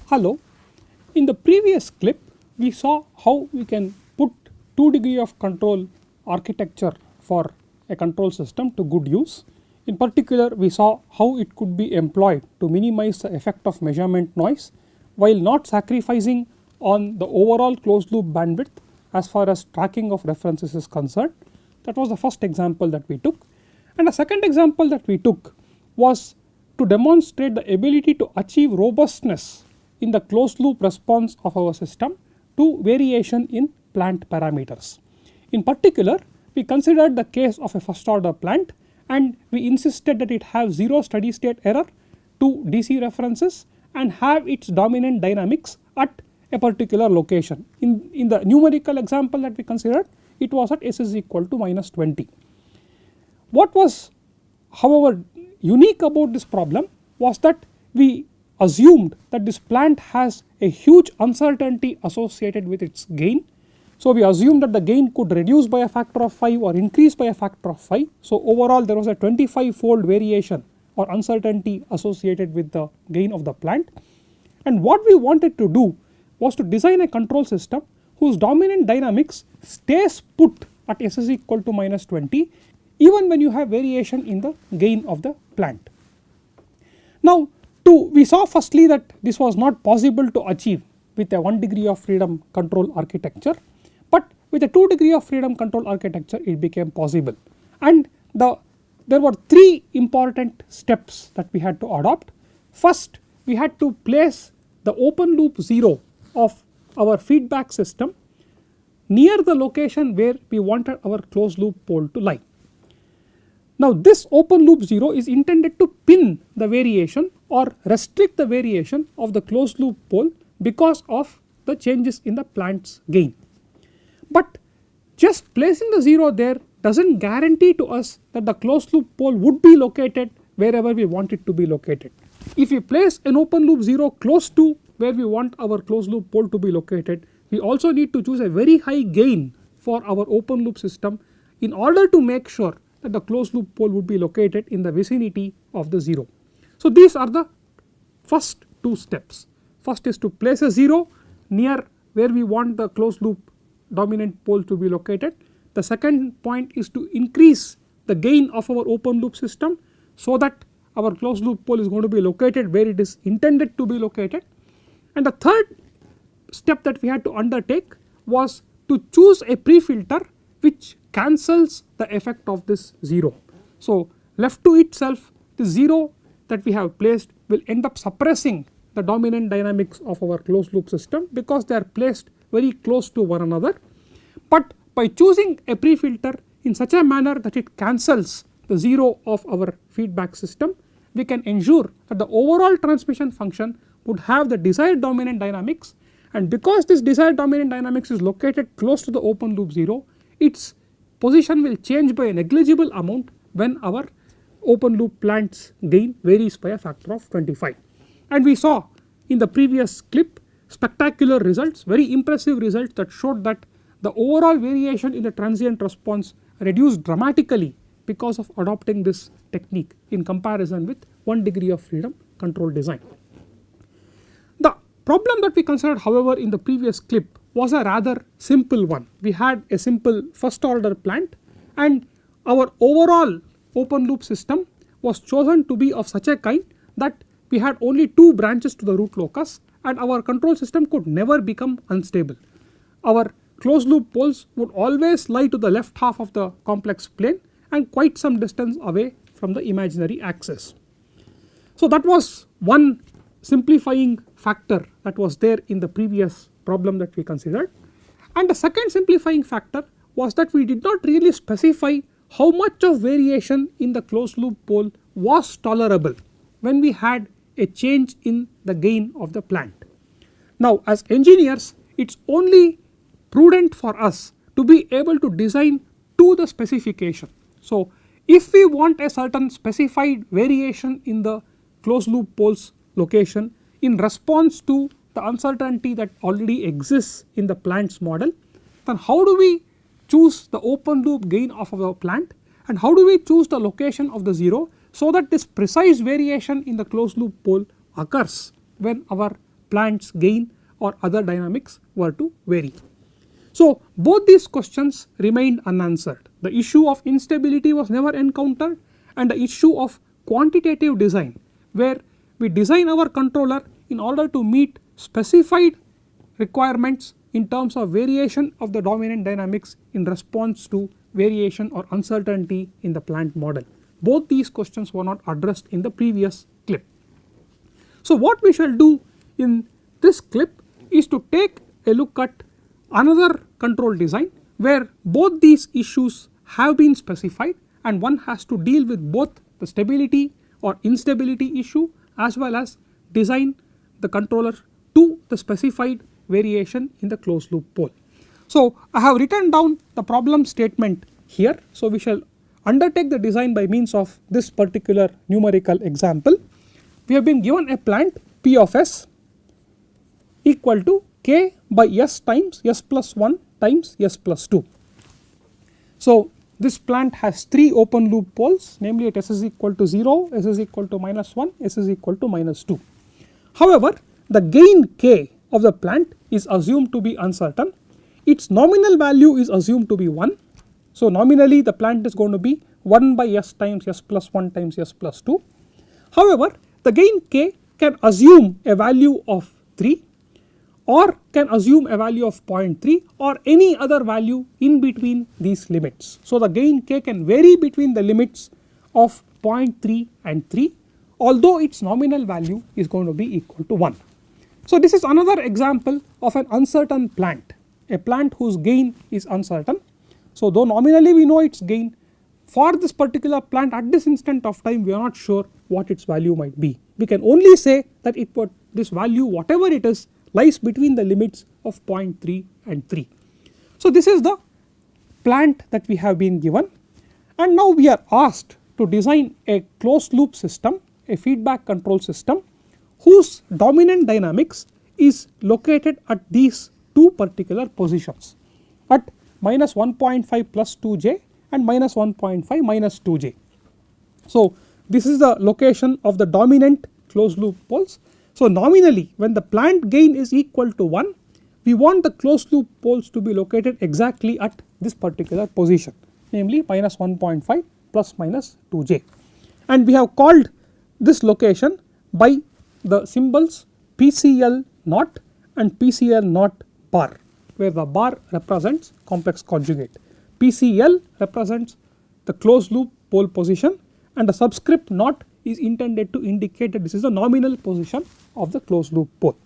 Hello, in the previous clip we saw how we can put 2 degree of control architecture for a control system to good use. In particular, we saw how it could be employed to minimize the effect of measurement noise while not sacrificing on the overall closed loop bandwidth as far as tracking of references is concerned. That was the first example that we took, and the second example that we took was to demonstrate the ability to achieve robustness in the closed loop response of our system to variation in plant parameters. In particular, we considered the case of a first order plant and we insisted that it have 0 steady state error, 2 DC references and have its dominant dynamics at a particular location. In the numerical example that we considered, it was at S is equal to minus 20. What was however unique about this problem was that we assumed that this plant has a huge uncertainty associated with its gain. So we assumed that the gain could reduce by a factor of 5 or increase by a factor of 5. So overall there was a 25-fold variation or uncertainty associated with the gain of the plant, and what we wanted to do was to design a control system whose dominant dynamics stays put at S is equal to minus 20 even when you have variation in the gain of the plant. Now we saw firstly that this was not possible to achieve with a 1 degree of freedom control architecture, but with a 2 degree of freedom control architecture it became possible, and there were 3 important steps that we had to adopt. First, we had to place the open loop 0 of our feedback system near the location where we wanted our closed loop pole to lie. Now this open loop 0 is intended to pin the variation or restrict the variation of the closed loop pole because of the changes in the plant's gain. But just placing the 0 there does not guarantee to us that the closed loop pole would be located wherever we want it to be located. If we place an open loop 0 close to where we want our closed loop pole to be located, we also need to choose a very high gain for our open loop system in order to make sure that the closed loop pole would be located in the vicinity of the 0. So these are the first 2 steps. First is to place a 0 near where we want the closed loop dominant pole to be located. The second point is to increase the gain of our open loop system so that our closed loop pole is going to be located where it is intended to be located. And the third step that we had to undertake was to choose a pre-filter which cancels the effect of this 0. So left to itself, the 0 that we have placed will end up suppressing the dominant dynamics of our closed loop system because they are placed very close to one another. But by choosing a pre-filter in such a manner that it cancels the 0 of our feedback system, we can ensure that the overall transmission function would have the desired dominant dynamics, and because this desired dominant dynamics is located close to the open loop 0, its position will change by a negligible amount when our open loop plant's gain varies by a factor of 25. And we saw in the previous clip spectacular results, very impressive results that showed that the overall variation in the transient response reduced dramatically because of adopting this technique in comparison with 1 degree of freedom control design. The problem that we considered however in the previous clip was a rather simple one. We had a simple first order plant and our overall open loop system was chosen to be of such a kind that we had only 2 branches to the root locus and our control system could never become unstable. Our closed loop poles would always lie to the left half of the complex plane and quite some distance away from the imaginary axis. So that was one simplifying factor that was there in the previous problem that we considered, and the second simplifying factor was that we did not really specify how much of variation in the closed loop pole was tolerable when we had a change in the gain of the plant. Now as engineers, it is only prudent for us to be able to design to the specification. So if we want a certain specified variation in the closed loop pole's location in response to the uncertainty that already exists in the plant's model, then how do we choose the open loop gain of our plant and how do we choose the location of the 0 so that this precise variation in the closed loop pole occurs when our plant's gain or other dynamics were to vary. So both these questions remained unanswered. The issue of instability was never encountered, and the issue of quantitative design, where we design our controller in order to meet specified requirements in terms of variation of the dominant dynamics in response to variation or uncertainty in the plant model. Both these questions were not addressed in the previous clip. So what we shall do in this clip is to take a look at another control design where both these issues have been specified, and one has to deal with both the stability or instability issue as well as design the controller to the specified variation in the closed loop pole. So I have written down the problem statement here. So we shall undertake the design by means of this particular numerical example. We have been given a plant P of S equal to K by S times S plus 1 times S plus 2. So this plant has 3 open loop poles, namely at S is equal to 0, S is equal to minus 1, S is equal to minus 2. However, the gain K of the plant is assumed to be uncertain. Its nominal value is assumed to be 1. So nominally the plant is going to be 1 by S times S plus 1 times S plus 2. However, the gain K can assume a value of 3 or can assume a value of 0.3 or any other value in between these limits. So the gain K can vary between the limits of 0.3 and 3, although its nominal value is going to be equal to 1. So this is another example of an uncertain plant, a plant whose gain is uncertain. So though nominally we know its gain, for this particular plant at this instant of time we are not sure what its value might be. We can only say that this value, whatever it is, lies between the limits of 0.3 and 3. So this is the plant that we have been given, and now we are asked to design a closed loop system, a feedback control system whose dominant dynamics is located at these two particular positions, at minus 1.5 plus 2j and minus 1.5 minus 2j. So this is the location of the dominant closed loop poles. So nominally when the plant gain is equal to 1, we want the closed loop poles to be located exactly at this particular position, namely minus 1.5 plus minus 2j, and we have called this location by the symbols PCL naught and PCL naught bar, where the bar represents complex conjugate. PCL represents the closed loop pole position, and the subscript naught is intended to indicate that this is the nominal position of the closed loop pole.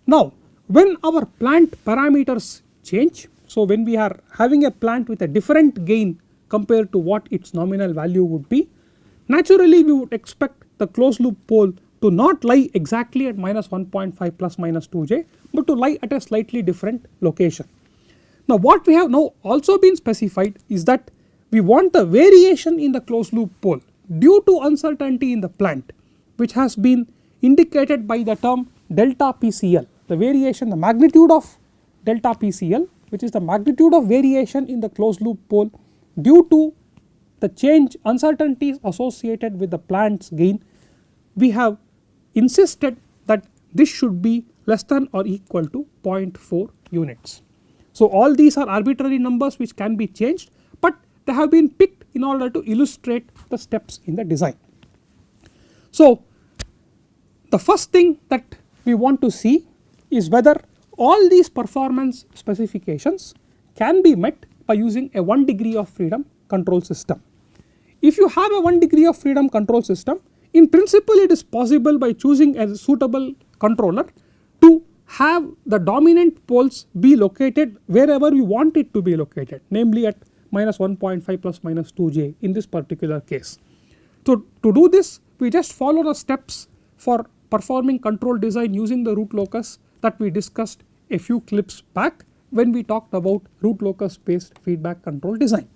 Now when our plant parameters change, so when we are having a plant with a different gain compared to what its nominal value would be, naturally we would expect the closed loop pole to not lie exactly at minus 1.5 plus minus 2j, but to lie at a slightly different location. Now what we have now also been specified is that we want the variation in the closed loop pole due to uncertainty in the plant, which has been indicated by the term delta PCL, the variation, the magnitude of delta PCL, which is the magnitude of variation in the closed loop pole due to the change uncertainties associated with the plant's gain. We have insisted that this should be less than or equal to 0.4 units. So all these are arbitrary numbers which can be changed, but they have been picked in order to illustrate the steps in the design. So the first thing that we want to see is whether all these performance specifications can be met by using a 1 degree of freedom control system. If you have a 1 degree of freedom control system, in principle it is possible by choosing a suitable controller to have the dominant poles be located wherever you want it to be located, namely at minus 1.5 plus minus 2j in this particular case. So to do this we just follow the steps for performing control design using the root locus that we discussed a few clips back when we talked about root locus based feedback control design.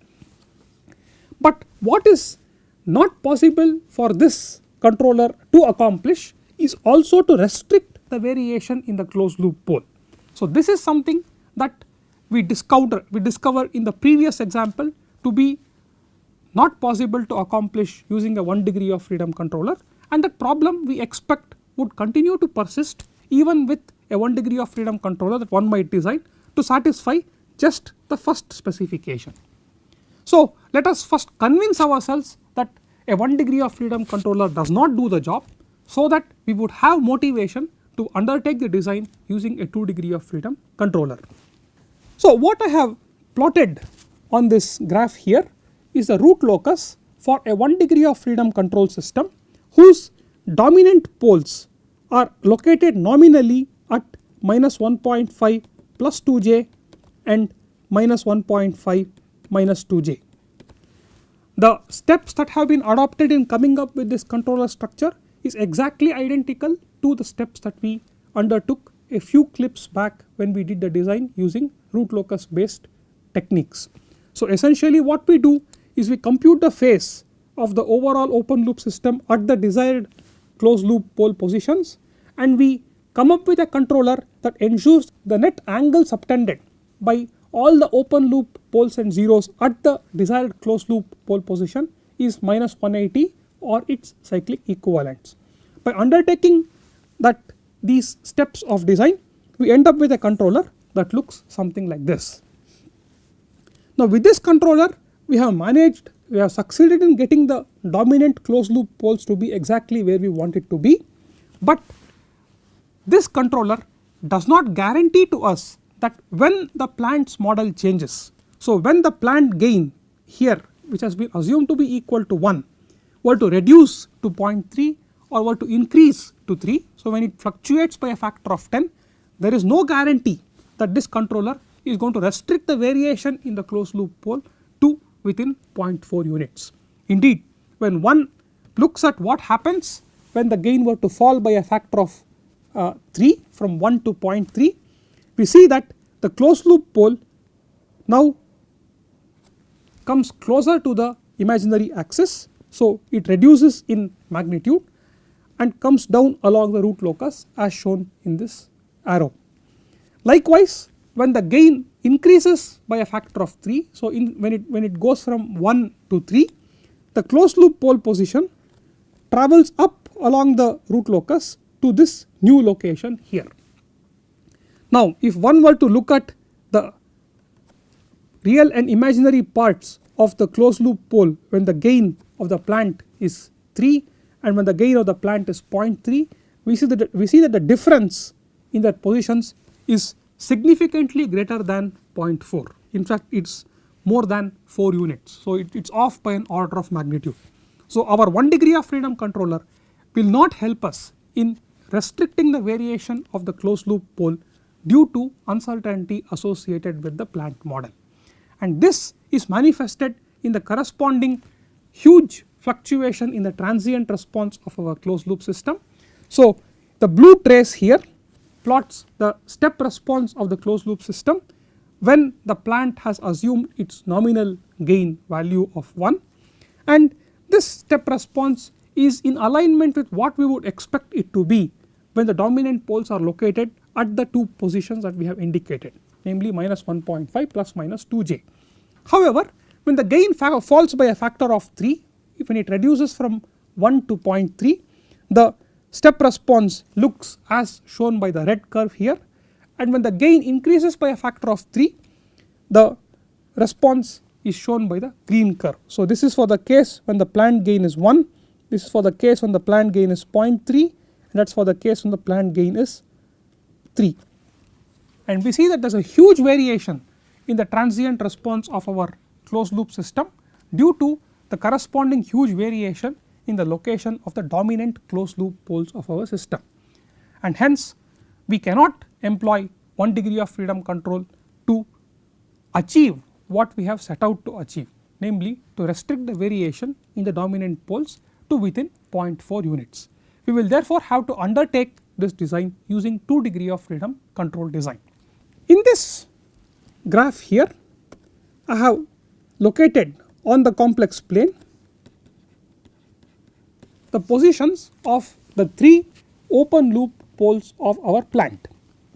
But what is not possible for this controller to accomplish is also to restrict the variation in the closed loop pole. So this is something that we discover in the previous example to be not possible to accomplish using a 1 degree of freedom controller, and that problem we expect would continue to persist even with a 1 degree of freedom controller that one might design to satisfy just the first specification. So let us first convince ourselves that a 1 degree of freedom controller does not do the job, so that we would have motivation to undertake the design using a 2 degree of freedom controller. So what I have plotted on this graph here is the root locus for a 1 degree of freedom control system whose dominant poles are located nominally at minus 1.5 plus 2j and minus 1.5 minus 2j. The steps that have been adopted in coming up with this controller structure is exactly identical to the steps that we undertook a few clips back when we did the design using root locus based techniques. So essentially what we do is we compute the phase of the overall open loop system at the desired closed loop pole positions, and we come up with a controller that ensures the net angle subtended by all the open loop poles and zeros at the desired closed loop pole position is minus 180 or its cyclic equivalents. By undertaking these steps of design, we end up with a controller that looks something like this. Now with this controller we have succeeded in getting the dominant closed loop poles to be exactly where we want it to be, but this controller does not guarantee to us that when the plant's model changes, so when the plant gain here, which has been assumed to be equal to 1, were to reduce to 0.3 or were to increase to 3, so when it fluctuates by a factor of 10, there is no guarantee that this controller is going to restrict the variation in the closed loop pole to within 0.4 units. Indeed, when one looks at what happens when the gain were to fall by a factor of 3 from 1 to 0.3, we see that the closed loop pole now comes closer to the imaginary axis, so it reduces in magnitude and comes down along the root locus as shown in this arrow. Likewise, when the gain increases by a factor of 3, so when it goes from 1 to 3, the closed loop pole position travels up along the root locus to this new location here. Now if one were to look at the real and imaginary parts of the closed loop pole when the gain of the plant is 3 and when the gain of the plant is 0.3, we see that the difference in their positions is significantly greater than 0.4. In fact, it is more than 4 units, so it is off by an order of magnitude. So our 1 degree of freedom controller will not help us in restricting the variation of the closed loop pole due to uncertainty associated with the plant model, and this is manifested in the corresponding huge fluctuation in the transient response of our closed loop system. So the blue trace here plots the step response of the closed loop system when the plant has assumed its nominal gain value of 1, and this step response is in alignment with what we would expect it to be when the dominant poles are located at the two positions that we have indicated, namely minus 1.5 plus minus 2j. However, when the gain falls by a factor of 3, when it reduces from 1 to 0.3, the step response looks as shown by the red curve here, and when the gain increases by a factor of 3, the response is shown by the green curve. So this is for the case when the plant gain is 1, this is for the case when the plant gain is 0.3, and that is for the case when the plant gain is 3. And we see that there is a huge variation in the transient response of our closed loop system due to the corresponding huge variation in the location of the dominant closed loop poles of our system, and hence we cannot employ 1 degree of freedom control to achieve what we have set out to achieve, namely to restrict the variation in the dominant poles to within 0.4 units. We will therefore have to undertake this design using 2 degree of freedom control design. In this graph here, I have located on the complex plane the positions of the 3 open loop poles of our plant.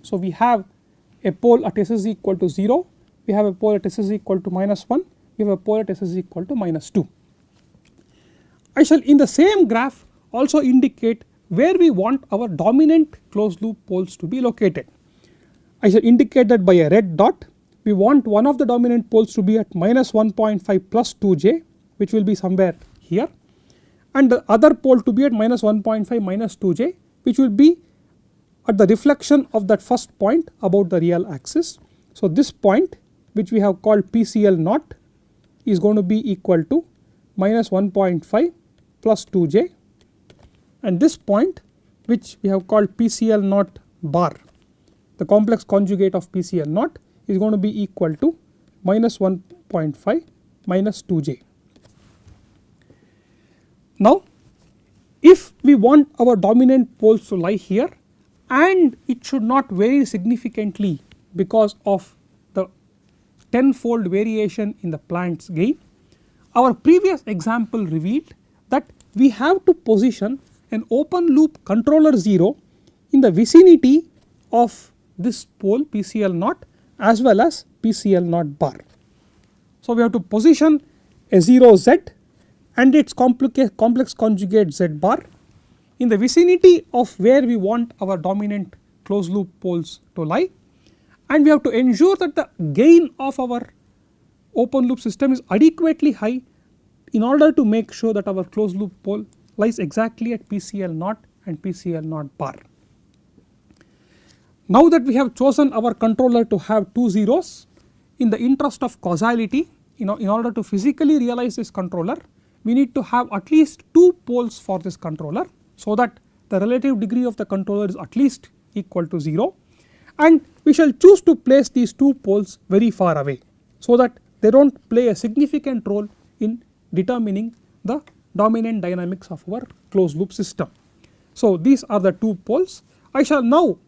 So we have a pole at s is equal to 0, we have a pole at s is equal to minus 1, we have a pole at s is equal to minus 2. I shall in the same graph also indicate where we want our dominant closed loop poles to be located. I shall indicate that by a red dot. We want one of the dominant poles to be at minus 1.5 plus 2j, which will be somewhere here, and the other pole to be at minus 1.5 minus 2j, which will be at the reflection of that first point about the real axis. So this point, which we have called PCL naught, is going to be equal to minus 1.5 plus 2j, and this point, which we have called PCL naught bar, the complex conjugate of PCL naught, is going to be equal to minus 1.5 minus 2j. Now if we want our dominant poles to lie here, and it should not vary significantly because of the tenfold variation in the Planck's gain, our previous example revealed that we have to position an open loop controller 0 in the vicinity of this pole PCL naught as well as PCL naught bar. So we have to position a 0 z and its complex conjugate z bar in the vicinity of where we want our dominant closed loop poles to lie, and we have to ensure that the gain of our open loop system is adequately high in order to make sure that our closed loop pole lies exactly at PCL naught and PCL naught bar. Now that we have chosen our controller to have two zeros, in the interest of causality, in order to physically realize this controller, we need to have at least two poles for this controller, so that the relative degree of the controller is at least equal to 0, and we shall choose to place these two poles very far away, so that they do not play a significant role in determining the dominant dynamics of our closed loop system. So these are the two poles. I shall now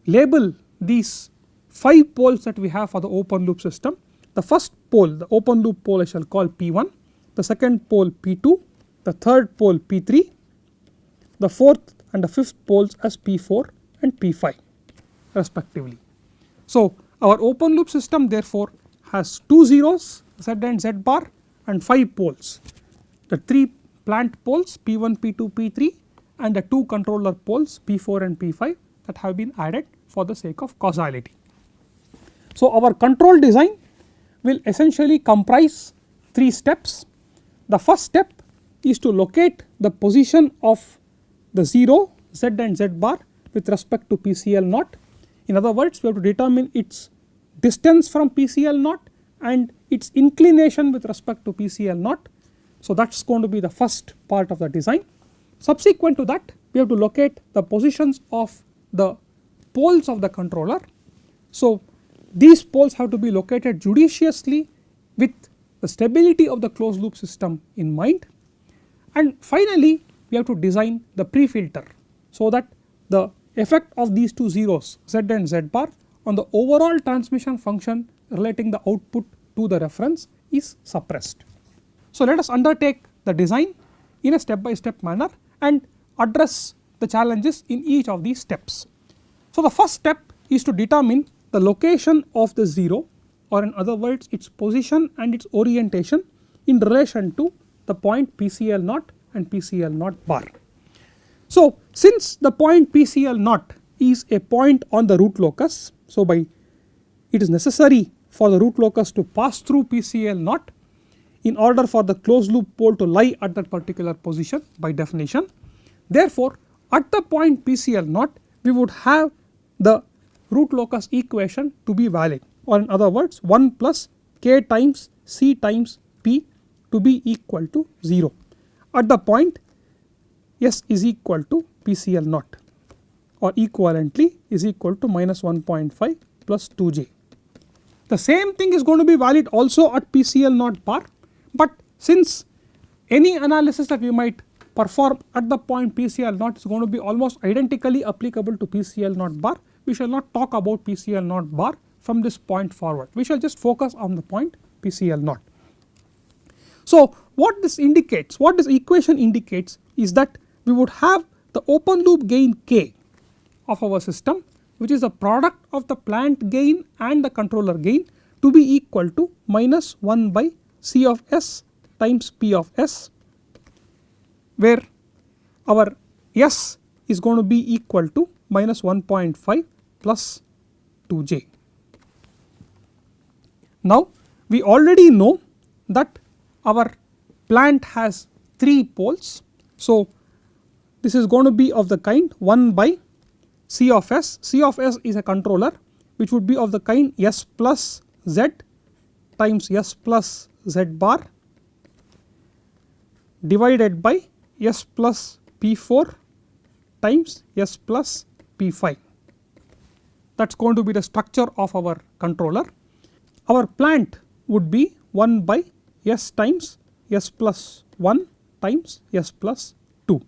label these 5 poles that we have for the open loop system. The first pole, the open loop pole, I shall call P1, the second pole P2, the third pole P3, the fourth and the fifth poles as P4 and P5 respectively. So our open loop system therefore has two zeros z and z bar and 5 poles, the 3 plant poles P1, P2, P3 and the 2 controller poles P4 and P5 that have been added for the sake of causality. So our control design will essentially comprise 3 steps. The first step is to locate the position of the 0 z and z bar with respect to PCL naught. In other words, we have to determine its distance from PCL naught and its inclination with respect to PCL naught. So that is going to be the first part of the design. Subsequent to that, we have to locate the positions of the poles of the controller. So these poles have to be located judiciously with the stability of the closed loop system in mind, and finally we have to design the pre-filter so that the effect of these two zeros z and z bar on the overall transmission function relating the output to the reference is suppressed. So let us undertake the design in a step by step manner and address the challenges in each of these steps. So the first step is to determine the location of the 0, or in other words its position and its orientation in relation to the point PCL naught and PCL naught bar. So since the point PCL naught is a point on the root locus, so it is necessary for the root locus to pass through PCL naught in order for the closed loop pole to lie at that particular position by definition. Therefore at the point PCL naught we would have the root locus equation to be valid, or in other words 1 plus k times c times p to be equal to 0 at the point s is equal to PCL naught, or equivalently is equal to minus 1.5 plus 2j. The same thing is going to be valid also at PCL naught bar, but since any analysis that we might perform at the point PCL naught is going to be almost identically applicable to PCL naught bar, we shall not talk about PCL naught bar from this point forward. We shall just focus on the point PCL naught. So what this indicates, what this equation indicates is that we would have the open loop gain k of our system, which is the product of the plant gain and the controller gain, to be equal to minus 1 by c of s times p of s, where our S is going to be equal to minus 1.5 plus 2j. Now we already know that our plant has 3 poles. So this is going to be of the kind 1 by C of S. C of S is a controller which would be of the kind S plus Z times S plus Z bar divided by S plus P4 times S plus P5. That is going to be the structure of our controller. Our plant would be 1 by S times S plus 1 times S plus 2.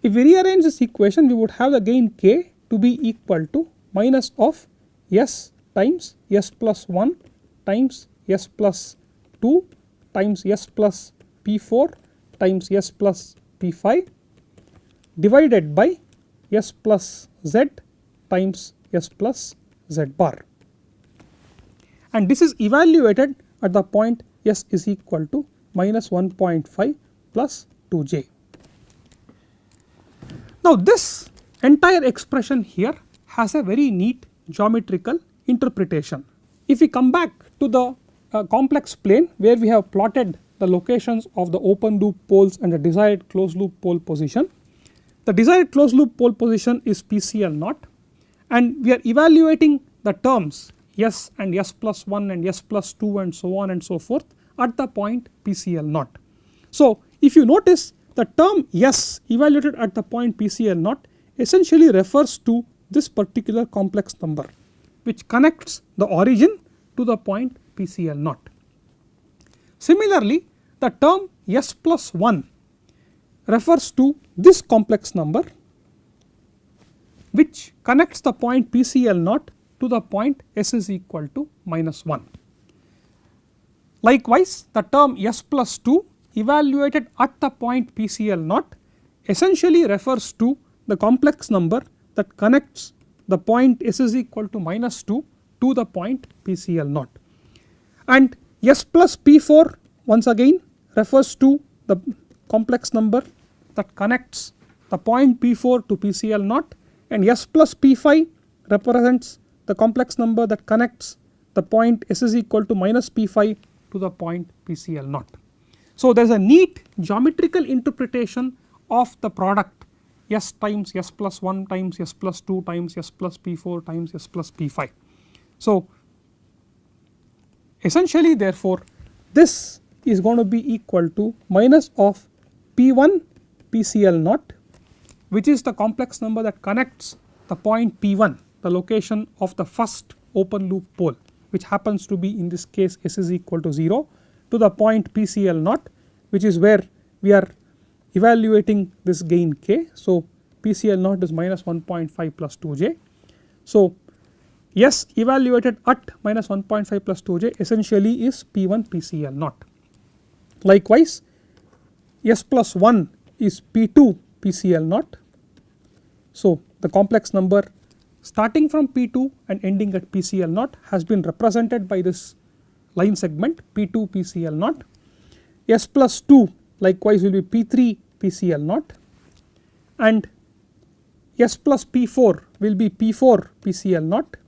If we rearrange this equation, we would have the gain K to be equal to minus of S times S plus 1 times S plus 2 times S plus P4 times S plus P5 divided by S plus Z times S plus Z bar, and this is evaluated at the point S is equal to minus 1.5 plus 2j. Now this entire expression here has a very neat geometrical interpretation. If we come back to the complex plane where we have plotted the locations of the open loop poles and the desired closed loop pole position, the desired closed loop pole position is PCL naught, and we are evaluating the terms S and S plus 1 and S plus 2 and so on and so forth at the point PCL naught. So if you notice, the term S evaluated at the point PCL naught essentially refers to this particular complex number which connects the origin to the point PCL naught. Similarly, the term S plus 1 refers to this complex number which connects the point PCL naught to the point S is equal to minus 1. Likewise, the term S plus 2 evaluated at the point PCL naught essentially refers to the complex number that connects the point S is equal to minus 2 to the point PCL naught, and S plus P4 once again refers to the complex number that connects the point P4 to PCL naught, and S plus P5 represents the complex number that connects the point S is equal to minus P5 to the point PCL naught. So there is a neat geometrical interpretation of the product S times S plus 1 times S plus 2 times S plus P4 times S plus P5. So essentially therefore this is going to be equal to minus of P1 PCL naught, which is the complex number that connects the point P1, the location of the first open loop pole, which happens to be in this case S is equal to 0, to the point PCL naught, which is where we are evaluating this gain K. So PCL naught is minus 1.5 plus 2j. So S evaluated at minus 1.5 plus 2j essentially is P1 PCL naught. Likewise, S plus 1 is P2 PCL naught. So the complex number starting from P2 and ending at PCL naught has been represented by this line segment P2 PCL naught. S plus 2 likewise will be P3 PCL naught, and S plus P4 will be P4 PCL naught.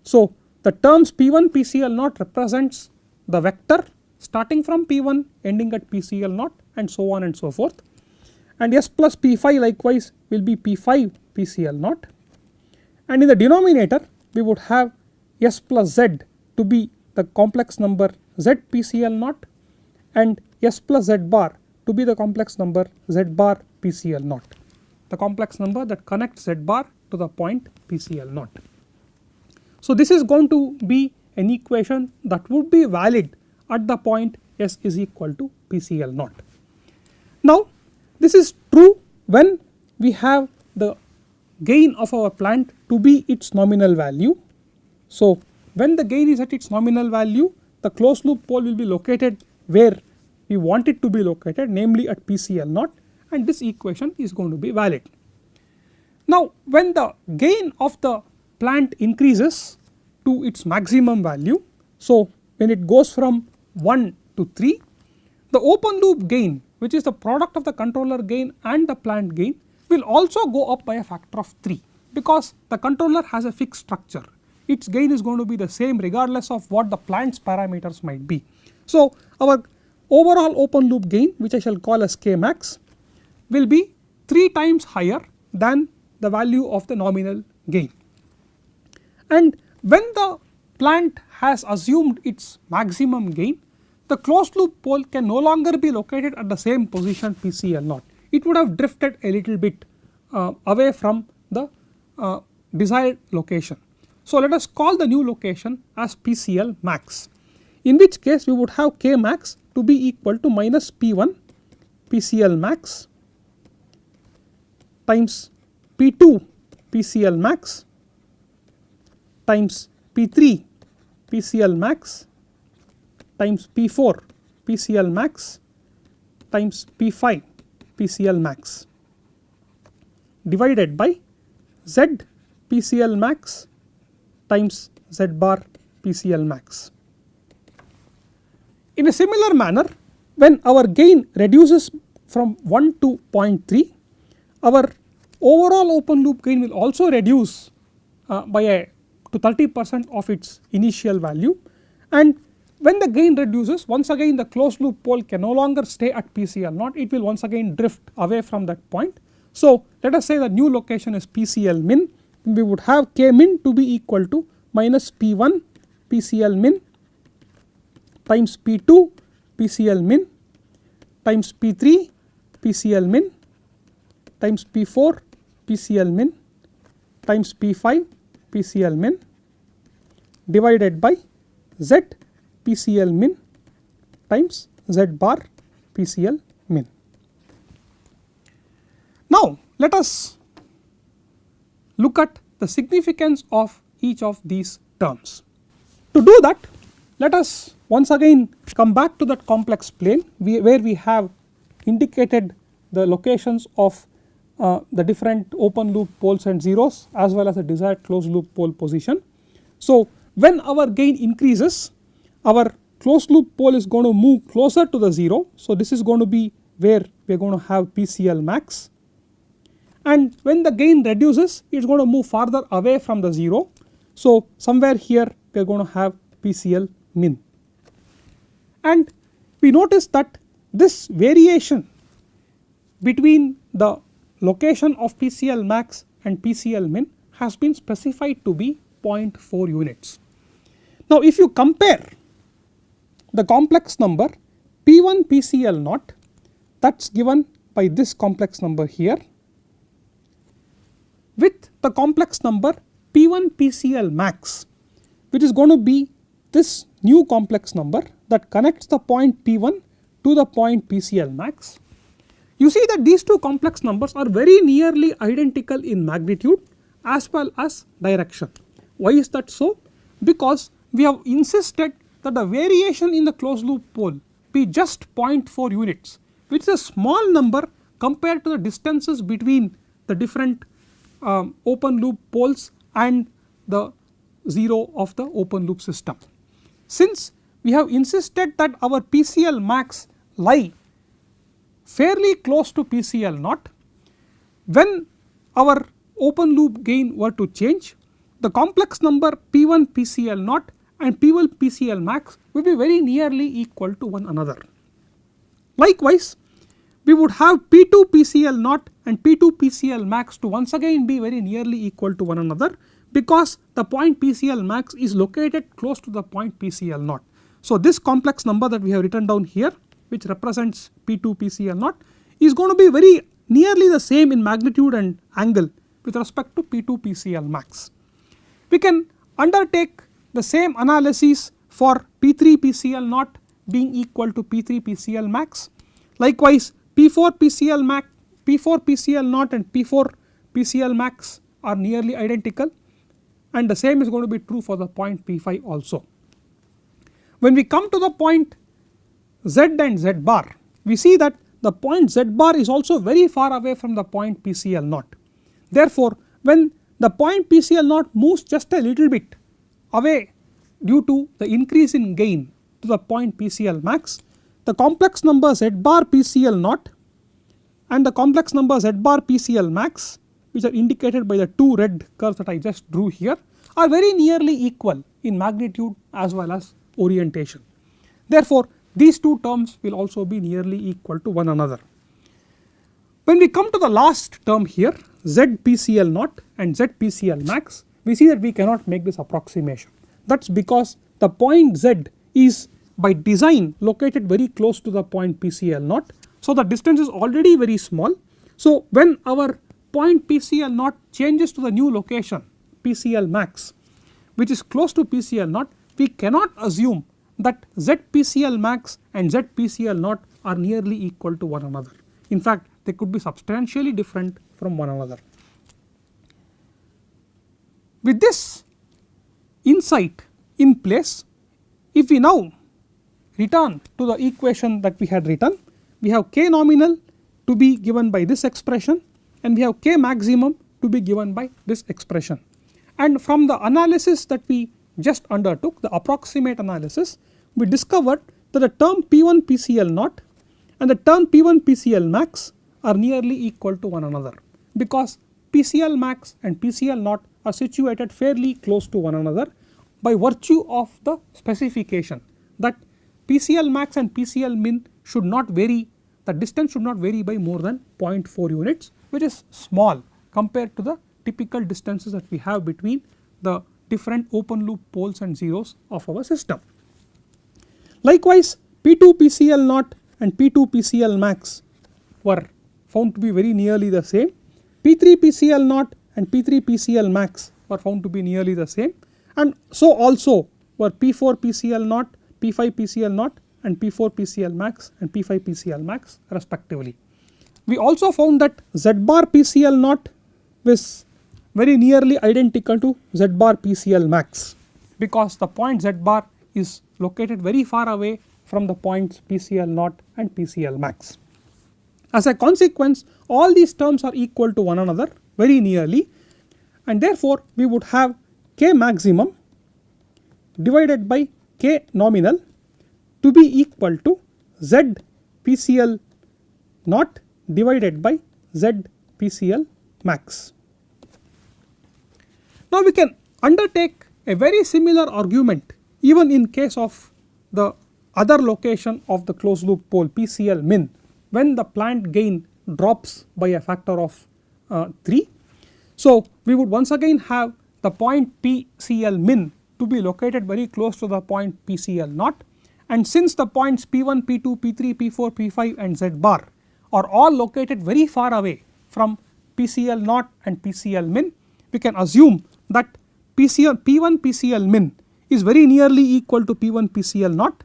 So the terms P1 PCL naught represents the vector starting from P1 ending at PCL naught and so on and so forth, and S plus P5 likewise will be P5 PCL naught, and in the denominator we would have S plus Z to be the complex number Z PCL naught and S plus Z bar to be the complex number Z bar PCL naught, the complex number that connects Z bar to the point PCL naught. So this is going to be an equation that would be valid at the point S is equal to PCL naught. Now this is true when we have the gain of our plant to be its nominal value. So when the gain is at its nominal value, the closed loop pole will be located where we want it to be located, namely at PCL naught, and this equation is going to be valid. Now when the gain of the plant increases to its maximum value, so when it goes from 1 to 3, the open loop gain which is the product of the controller gain and the plant gain, will also go up by a factor of 3, because the controller has a fixed structure. Its gain is going to be the same regardless of what the plant's parameters might be. So, our overall open loop gain, which I shall call as K max, will be 3 times higher than the value of the nominal gain. And when the plant has assumed its maximum gain, the closed loop pole can no longer be located at the same position PCL0. It would have drifted a little bit away from the desired location. So, let us call the new location as PCL max, in which case we would have K max to be equal to minus P1 PCL max times P2 PCL max times P3 PCL max times P4 PCL max times P5 PCL max divided by Z PCL max times Z bar PCL max. In a similar manner, when our gain reduces from 1 to 0.3, our overall open loop gain will also reduce to 30% of its initial value, and when the gain reduces, once again the closed loop pole can no longer stay at PCL0, it will once again drift away from that point. So, let us say the new location is PCL min, we would have K min to be equal to minus P1 PCL min times P2 PCL min times P3 PCL min times P4 PCL min times P5 PCL min divided by Z PCL min times Z bar PCL min. Now, let us look at the significance of each of these terms. To do that, let us once again come back to that complex plane where we have indicated the locations of the different open loop poles and zeros as well as the desired closed loop pole position. So, when our gain increases, our closed loop pole is going to move closer to the 0. So, this is going to be where we are going to have PCL max, and when the gain reduces, it is going to move farther away from the 0. So, somewhere here we are going to have PCL min, and we notice that this variation between the location of PCL max and PCL min has been specified to be 0.4 units. Now, if you compare the complex number P1 PCL0, that is given by this complex number here, with the complex number P1 PCL max, which is going to be this new complex number that connects the point P1 to the point PCL max, you see that these two complex numbers are very nearly identical in magnitude as well as direction. Why is that so? Because we have insisted that the variation in the closed loop pole be just 0.4 units, which is a small number compared to the distances between the different open loop poles and the 0 of the open loop system. Since we have insisted that our PCL max lie fairly close to PCL0, when our open loop gain were to change, the complex number P1 PCL0 and P1 PCL max will be very nearly equal to one another. Likewise, we would have P2 PCL0 and P2 PCL max to once again be very nearly equal to one another, because the point PCL max is located close to the point PCL0. So, this complex number that we have written down here, which represents P2 PCL0, is going to be very nearly the same in magnitude and angle with respect to P2 PCL max. We can undertake the same analysis for P3 PCL0 being equal to P3 PCL max. Likewise, P4 PCL max, P4 PCL0 and P4 PCL max are nearly identical, and the same is going to be true for the point P5 also. When we come to the point Z and Z bar, we see that the point Z bar is also very far away from the point PCL0. Therefore, when the point PCL0 moves just a little bit away due to the increase in gain to the point PCL max, the complex number z bar PCL naught and the complex number z bar PCL max, which are indicated by the two red curves that I just drew here, are very nearly equal in magnitude as well as orientation. Therefore, these two terms will also be nearly equal to one another. When we come to the last term here, z PCL naught and z PCL max, we see that we cannot make this approximation. That is because the point z is by design located very close to the point PCL naught. So, the distance is already very small. So, when our point PCL naught changes to the new location PCL max, which is close to PCL naught, we cannot assume that z PCL max and z PCL naught are nearly equal to one another. In fact, they could be substantially different from one another. With this insight in place, if we now return to the equation that we had written, we have k nominal to be given by this expression and we have k maximum to be given by this expression. And from the analysis that we just undertook, the approximate analysis, we discovered that the term P1 PCL naught and the term P1 PCL max are nearly equal to one another, because PCL max and PCL naught are situated fairly close to one another by virtue of the specification that PCL max and PCL min should not vary, the distance should not vary by more than 0.4 units, which is small compared to the typical distances that we have between the different open loop poles and zeros of our system. Likewise, P2 PCL naught and P2 PCL max were found to be very nearly the same. P3 PCL naught and P3 PCL max were found to be nearly the same, and so also were P4 PCL naught, P5 PCL naught and P4 PCL max and P5 PCL max respectively. We also found that Z bar PCL naught was very nearly identical to Z bar PCL max, because the point Z bar is located very far away from the points PCL naught and PCL max. As a consequence, all these terms are equal to one another very nearly, and therefore we would have k maximum divided by k nominal to be equal to Z PCL naught divided by Z PCL max. Now we can undertake a very similar argument even in case of the other location of the closed loop pole PCL min, when the plant gain drops by a factor of 3. So we would once again have the point PCL min to be located very close to the point PCL naught, and since the points P1, P2, P3, P4, P5 and Z bar are all located very far away from PCL naught and PCL min, we can assume that P1 PCL min is very nearly equal to P1 PCL naught,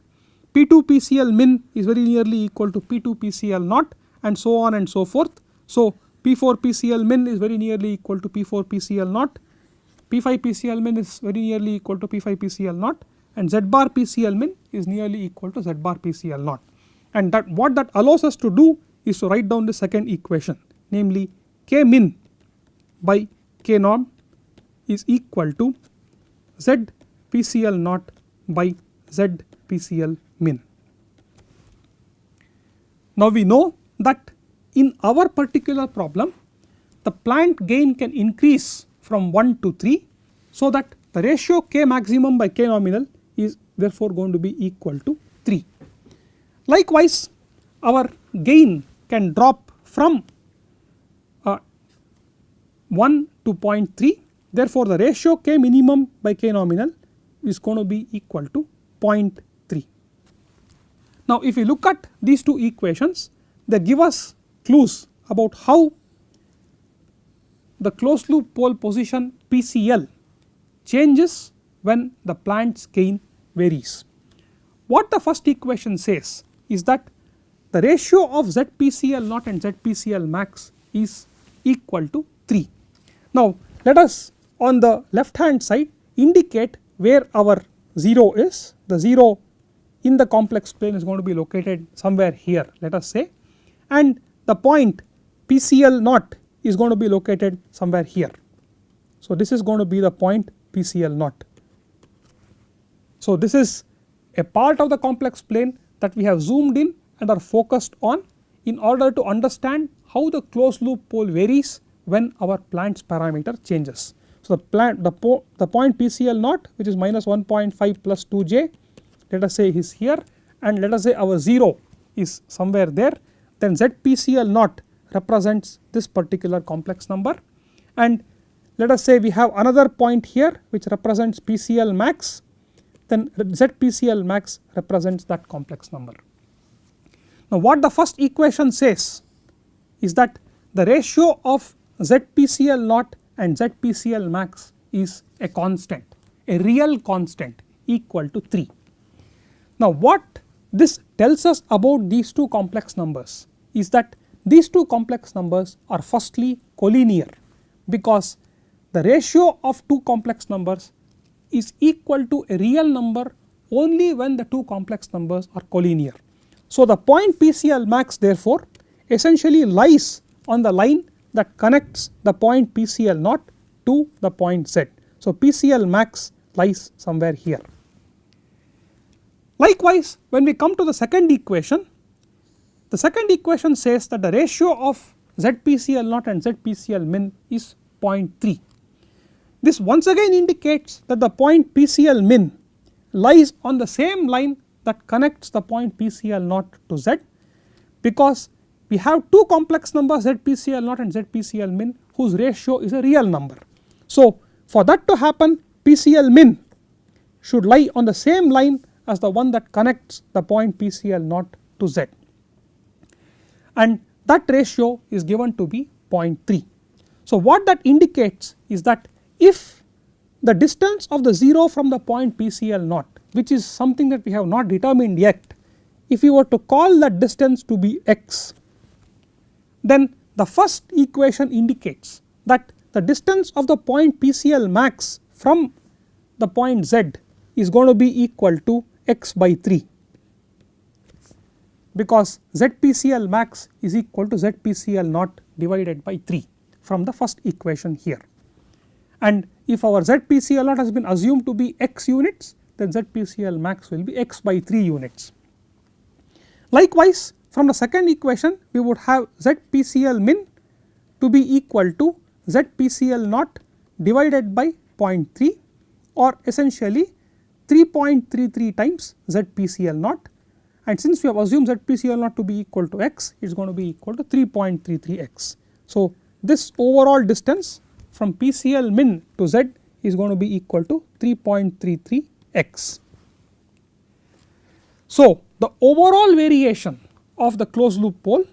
P2 PCL min is very nearly equal to P2 PCL naught, and so on and so forth. So P4 PCL min is very nearly equal to P4 PCL naught, P5 PCL min is very nearly equal to P5 PCL naught, and Z bar PCL min is nearly equal to Z bar PCL naught. And that what that allows us to do is to write down the second equation, namely K min by K norm is equal to Z PCL naught by Z PCL min. Now we know that in our particular problem the plant gain can increase from 1 to 3, so that the ratio K maximum by K nominal is therefore going to be equal to 3. Likewise, our gain can drop from 1 to 0.3, therefore the ratio K minimum by K nominal is going to be equal to 0.3. Now if we look at these two equations, they give us clues about how the closed loop pole position PCL changes when the plant's gain varies. What the first equation says is that the ratio of Z PCL naught and Z PCL max is equal to 3. Now let us on the left hand side indicate where our 0 is. The 0 in the complex plane is going to be located somewhere here, let us say, and the point PCL naught is going to be located somewhere here. So this is going to be the point PCL naught. So this is a part of the complex plane that we have zoomed in and are focused on in order to understand how the closed loop pole varies when our plant's parameter changes. So, the point PCL naught, which is minus 1.5 plus 2j, let us say is here, and let us say our 0 is somewhere there, then ZPCL naught represents this particular complex number, and let us say we have another point here which represents PCL max, then ZPCL max represents that complex number. Now, what the first equation says is that the ratio of ZPCL naught and ZPCL max is a constant, a real constant equal to 3. Now, what this tells us about these two complex numbers is that these two complex numbers are firstly collinear, because the ratio of two complex numbers is equal to a real number only when the two complex numbers are collinear. So, the point PCL max therefore essentially lies on the line that connects the point PCL naught to the point Z. So, PCL max lies somewhere here. Likewise, when we come to the second equation says that the ratio of ZPCL naught and ZPCL min is 0.3. This once again indicates that the point PCL min lies on the same line that connects the point PCL naught to Z, because we have two complex numbers ZPCL naught and ZPCL min whose ratio is a real number. So, for that to happen, PCL min should lie on the same line as the one that connects the point PCL naught to Z, and that ratio is given to be 0.3. So, what that indicates is that if the distance of the 0 from the point PCL naught, which is something that we have not determined yet, if we were to call that distance to be x, then the first equation indicates that the distance of the point PCL max from the point Z is going to be equal to x by 3, because ZPCL max is equal to ZPCL naught divided by 3 from the first equation here. And if our ZPCL naught has been assumed to be x units, then ZPCL max will be x by 3 units. Likewise, from the second equation we would have ZPCL min to be equal to ZPCL naught divided by 0.3, or essentially 3.33 times ZPCL naught, and since we have assumed ZPCL naught to be equal to x, it is going to be equal to 3.33x. So, this overall distance from PCL min to Z is going to be equal to 3.33x. So, the overall variation of the closed loop pole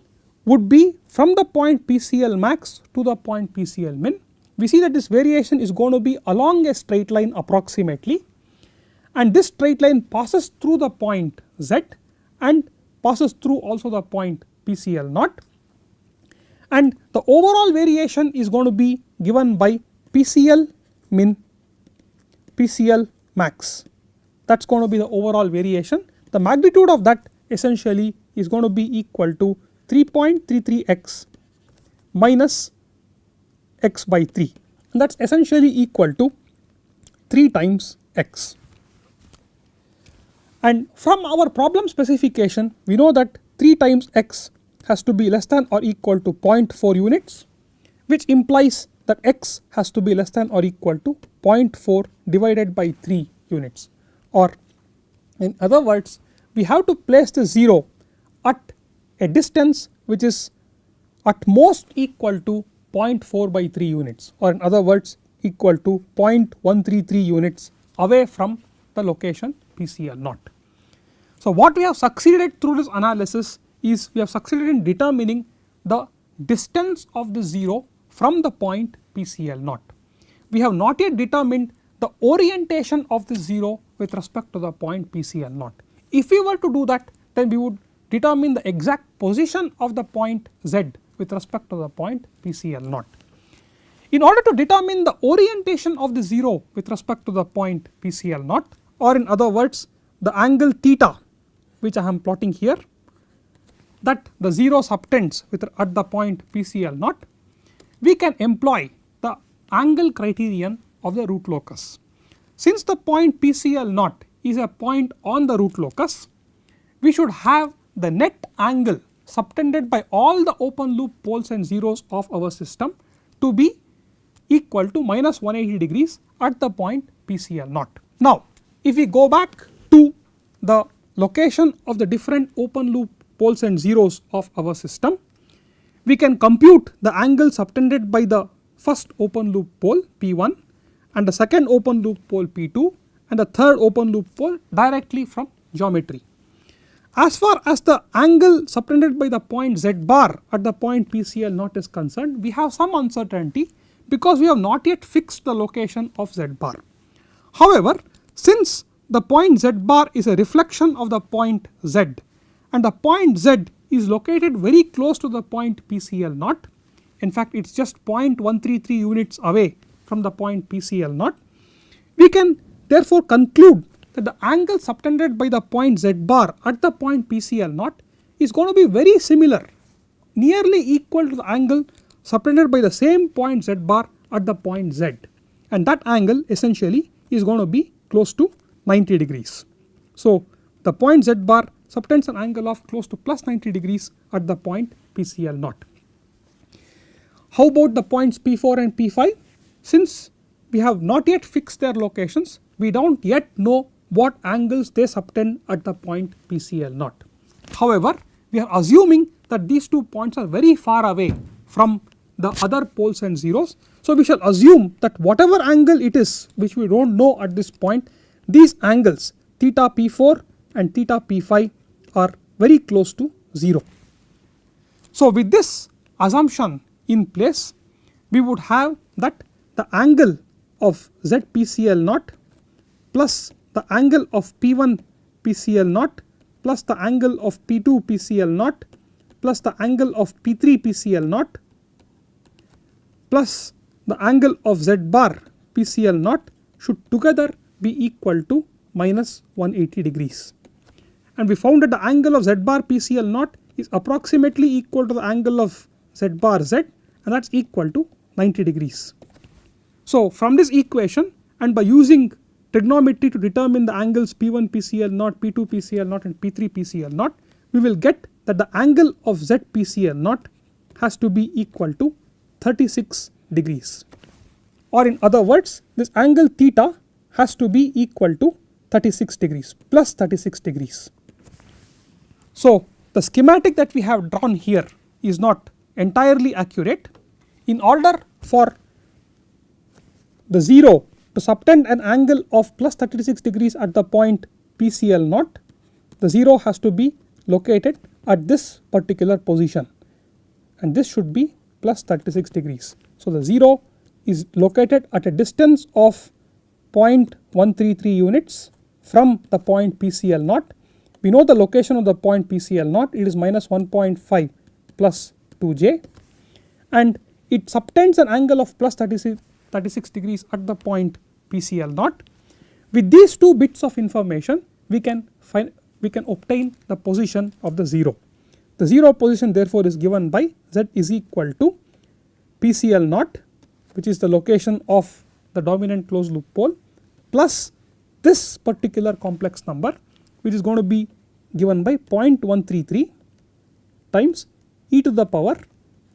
would be from the point PCL max to the point PCL min. We see that this variation is going to be along a straight line approximately, and this straight line passes through the point Z and passes through also the point PCL naught, and the overall variation is going to be given by PCL min, PCL max. That is going to be the overall variation. The magnitude of that essentially is going to be equal to 3.33x minus x by 3, and that is essentially equal to 3 times x. And from our problem specification, we know that 3 times x has to be less than or equal to 0.4 units, which implies that x has to be less than or equal to 0.4 divided by 3 units, or in other words, we have to place the 0 at a distance which is at most equal to 0.4 by 3 units, or in other words equal to 0.133 units away from the location PCL naught. So, what we have succeeded through this analysis is we have succeeded in determining the distance of the 0 from the point PCL naught. We have not yet determined the orientation of the 0 with respect to the point PCL naught. If we were to do that, then we would determine the exact position of the point Z with respect to the point PCL naught. In order to determine the orientation of the 0 with respect to the point PCL naught, or in other words the angle theta which I am plotting here, that the 0 subtends with at the point PCL naught, we can employ the angle criterion of the root locus. Since the point PCL naught is a point on the root locus, we should have the net angle subtended by all the open loop poles and zeros of our system to be equal to minus 180 degrees at the point PCL naught. Now, if we go back to the location of the different open loop poles and zeros of our system, we can compute the angle subtended by the first open loop pole P1 and the second open loop pole P2 and the third open loop pole directly from geometry. As far as the angle subtended by the point Z bar at the point PCL naught is concerned, we have some uncertainty because we have not yet fixed the location of Z bar. However, since the point Z bar is a reflection of the point Z and the point Z is located very close to the point PCL naught, in fact it is just 0.133 units away from the point PCL naught, we can therefore conclude that the angle subtended by the point Z bar at the point PCL naught is going to be very similar, nearly equal to the angle subtended by the same point Z bar at the point Z, and that angle essentially is going to be close to 90 degrees. So, the point Z bar subtends an angle of close to plus 90 degrees at the point PCL naught. How about the points P4 and P5? Since we have not yet fixed their locations, we do not yet know what angles they subtend at the point PCL naught. However, we are assuming that these two points are very far away from the other poles and zeros. So, we shall assume that whatever angle it is which we do not know at this point, these angles theta P4 and theta P5 are very close to 0. So, with this assumption in place, we would have that the angle of Z PCL naught plus the angle of P1 PCL naught plus the angle of P2 PCL naught plus the angle of P3 PCL naught plus the angle of Z bar PCL naught should together be equal to minus 180 degrees. And we found that the angle of Z bar PCL naught is approximately equal to the angle of Z bar Z, and that is equal to 90 degrees. So, from this equation and by using trigonometry to determine the angles P1 PCL naught, P2 PCL naught and P3 PCL naught, we will get that the angle of Z PCL naught has to be equal to 36 degrees, or in other words this angle theta has to be equal to 36 degrees plus 36 degrees. So, the schematic that we have drawn here is not entirely accurate. In order for the 0 to subtend an angle of plus 36 degrees at the point PCL naught, the 0 has to be located at this particular position, and this should be plus 36 degrees. So, the 0 is located at a distance of 0.133 units from the point PCL naught. We know the location of the point PCL naught, it is minus 1.5 plus 2j, and it subtends an angle of plus 36 degrees at the point PCL naught. With these two bits of information, we can obtain the position of the 0. The 0 position therefore is given by Z is equal to PCL naught, which is the location of the dominant closed loop pole, plus this particular complex number, which is going to be given by 0.133 times e to the power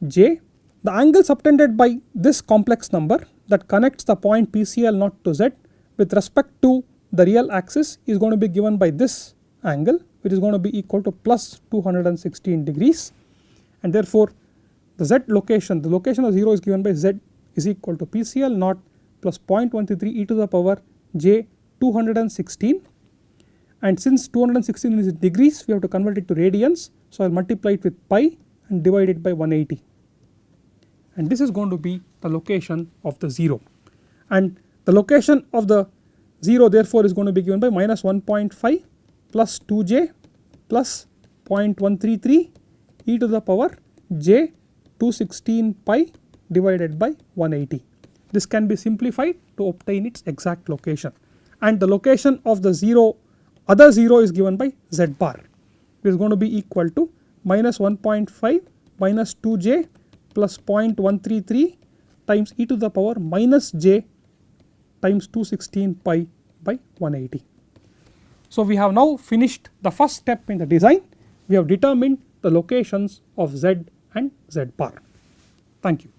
j. The angle subtended by this complex number that connects the point PCL naught to Z with respect to the real axis is going to be given by this angle, which is going to be equal to plus 216 degrees, and therefore the Z location, the location of 0 is given by Z is equal to PCL naught plus 0.133 e to the power j 216, and since 216 is in degrees, we have to convert it to radians. So, I will multiply it with pi and divide it by 180, and this is going to be the location of the 0, and the location of the 0 therefore is going to be given by minus 1.5 plus 2j plus 0.133 e to the power j 216 pi divided by 180. This can be simplified to obtain its exact location, and the location of the 0 other 0 is given by Z bar. It is going to be equal to minus 1.5 minus 2j plus 0.133 times e to the power minus j times 216 pi by 180. So, we have now finished the first step in the design, we have determined the locations of Z and Z bar. Thank you.